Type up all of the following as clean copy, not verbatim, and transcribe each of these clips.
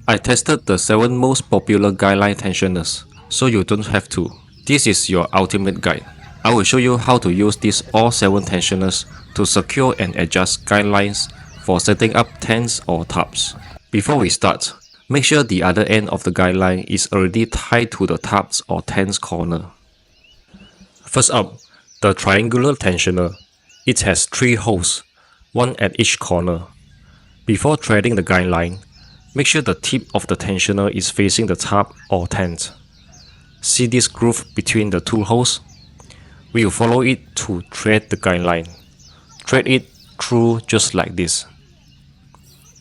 I tested the 7 most popular guideline tensioners, so you don't have to. This is your ultimate guide. I will show you how to use these all 7 tensioners to secure and adjust guidelines for setting up tents or tarps. Before we start, make sure the other end of the guideline is already tied to the tarps or tents corner. First up, the triangular tensioner. It has 3 holes, one at each corner. Before threading the guideline, make sure the tip of the tensioner is facing the tarp or tent. See this groove between the 2 holes? We will follow it to thread the guideline. Thread it through just like this.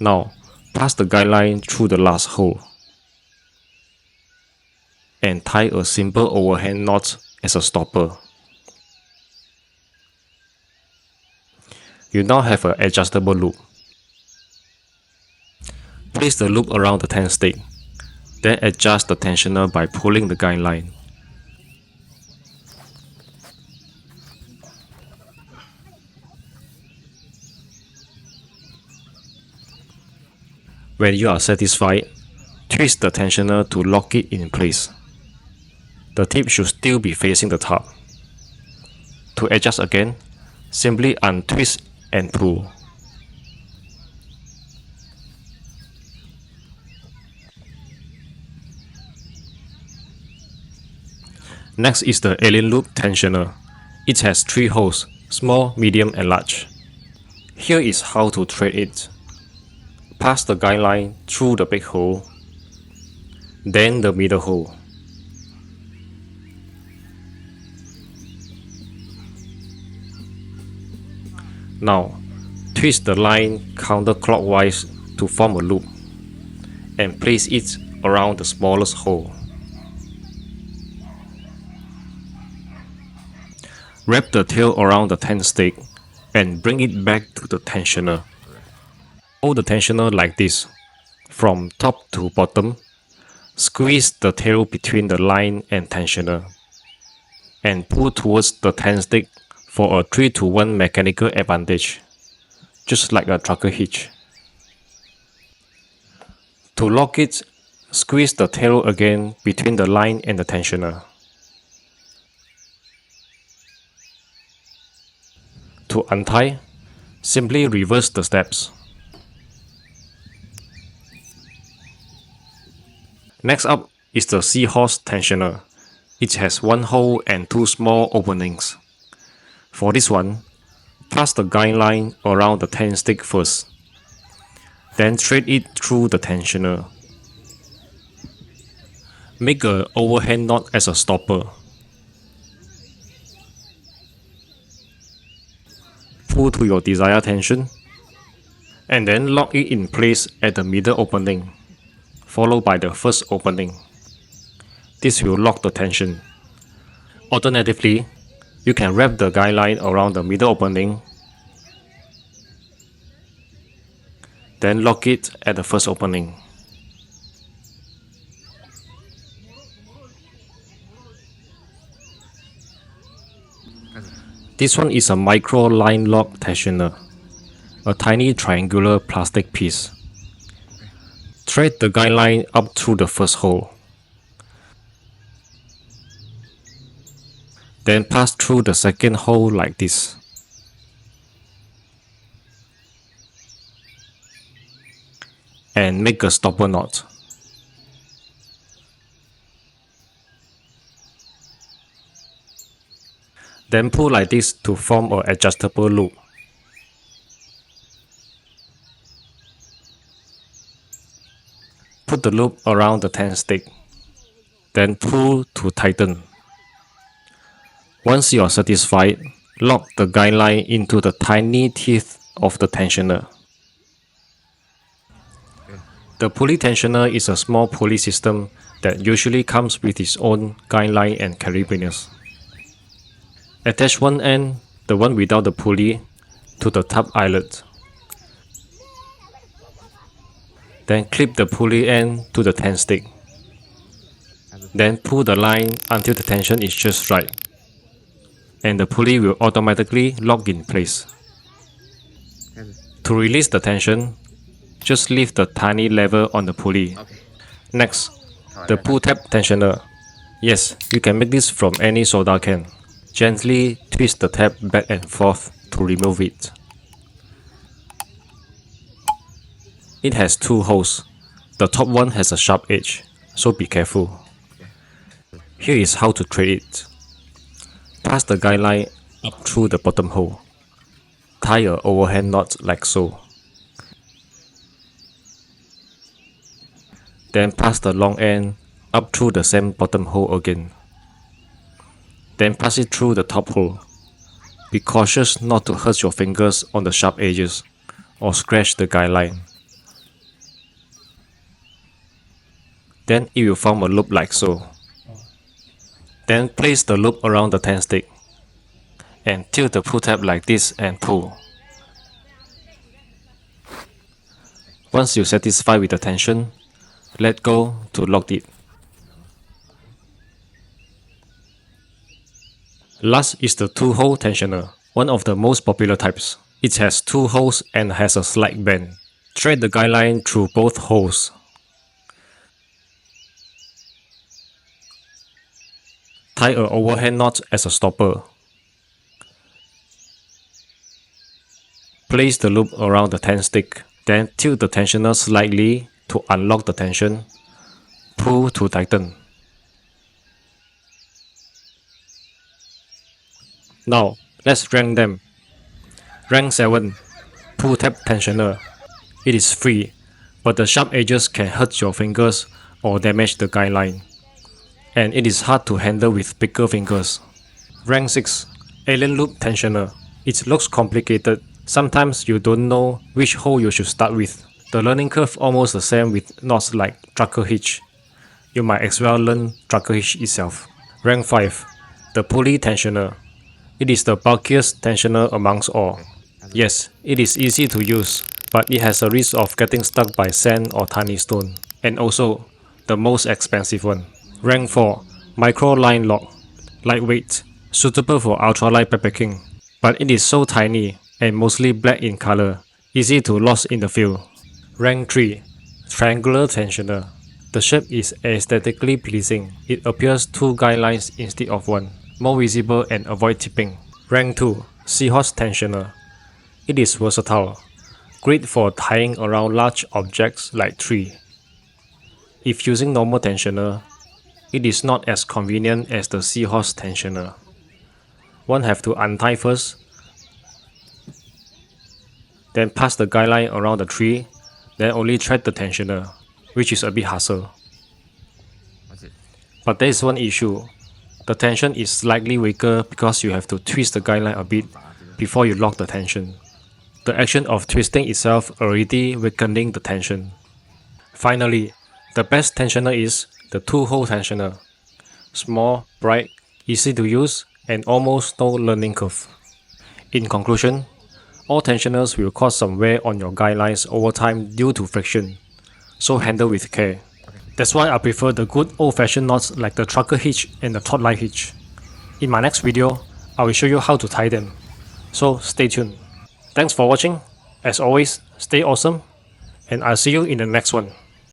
Now, pass the guideline through the last hole and tie a simple overhand knot as a stopper. You now have an adjustable loop. Place the loop around the tent stake, then adjust the tensioner by pulling the guideline. When you are satisfied, twist the tensioner to lock it in place. The tip should still be facing the top. To adjust again, simply untwist and pull. Next is the alien loop tensioner. It has 3 holes, small, medium and large. Here is how to thread it. Pass the guideline through the big hole, then the middle hole. Now, twist the line counterclockwise to form a loop and place it around the smallest hole. Wrap the tail around the tent stake and bring it back to the tensioner. Hold the tensioner like this, from top to bottom. Squeeze the tail between the line and tensioner, and pull towards the tent stake for a 3-to-1 mechanical advantage, just like a trucker hitch. To lock it, squeeze the tail again between the line and the tensioner. To untie, simply reverse the steps. Next up is the Seahorse tensioner. It has 1 hole and 2 small openings. For this one, pass the guideline around the tent stake first, then thread it through the tensioner. Make an overhand knot as a stopper. Pull to your desired tension, and then lock it in place at the middle opening, followed by the first opening. This will lock the tension. Alternatively, you can wrap the guideline around the middle opening, then lock it at the first opening. This one is a micro Line-Loc tensioner, a tiny triangular plastic piece. Thread the guideline up through the first hole, then pass through the second hole like this. And make a stopper knot. Then pull like this to form an adjustable loop. Put the loop around the tent stake, then pull to tighten. Once you are satisfied, lock the guideline into the tiny teeth of the tensioner. The pulley tensioner is a small pulley system that usually comes with its own guideline and carabiners. Attach one end, the one without the pulley, to the top eyelet. Then clip the pulley end to the tent stake. Then pull the line until the tension is just right, and the pulley will automatically lock in place. To release the tension, Just leave the tiny lever on the pulley. Next, the pull tab tensioner. Yes, you can make this from any soda can. Gently twist the tab back and forth to remove it. It has two holes. The top one has a sharp edge, so be careful. Here is how to thread it. Pass the guide line up through the bottom hole. Tie a overhand knot like so. Then pass the long end up through the same bottom hole again. Then pass it through the top hole. Be cautious not to hurt your fingers on the sharp edges or scratch the guide line. Then it will form a loop like so. Then place the loop around the tension stick and tilt the pull tab like this and pull. Once you're satisfied with the tension, let go to lock it. Last is the two-hole tensioner, one of the most popular types. It has two holes and has a slight bend. Thread the guide line through both holes. Tie an overhand knot as a stopper. Place the loop around the tension stick, then tilt the tensioner slightly to unlock the tension. Pull to tighten. Now, let's rank them. Rank 7. Pull tab tensioner. It is free, but the sharp edges can hurt your fingers or damage the guide line. And it is hard to handle with bigger fingers. Rank 6. Alien loop tensioner. It looks complicated. Sometimes you don't know which hole you should start with. The learning curve almost the same with knots like trucker hitch. You might as well learn trucker hitch itself. Rank 5. The pulley tensioner. It is the bulkiest tensioner amongst all. Yes, it is easy to use, but it has a risk of getting stuck by sand or tiny stone. And also, the most expensive one. Rank 4. Micro Line-Loc. Lightweight, suitable for ultralight backpacking. But it is so tiny and mostly black in color, easy to lose in the field. Rank 3. Triangular tensioner. The shape is aesthetically pleasing. It appears two guide lines instead of one, more visible and avoid tipping. Rank 2. Seahorse tensioner. It is versatile, great for tying around large objects like tree. If using normal tensioner, it is not as convenient as the Seahorse tensioner. One have to untie first, then pass the guide line around the tree, then only thread the tensioner, which is a bit hassle. But there is one issue. The tension is slightly weaker because you have to twist the guide line a bit before you lock the tension. The action of twisting itself already weakening the tension. Finally, the best tensioner is the two-hole tensioner. Small, bright, easy to use, and almost no learning curve. In conclusion, all tensioners will cause some wear on your guide lines over time due to friction, so handle with care. That's why I prefer the good old-fashioned knots like the trucker hitch and the trot line hitch. In my next video, I will show you how to tie them, so stay tuned. Thanks for watching. As always, stay awesome, and I'll see you in the next one.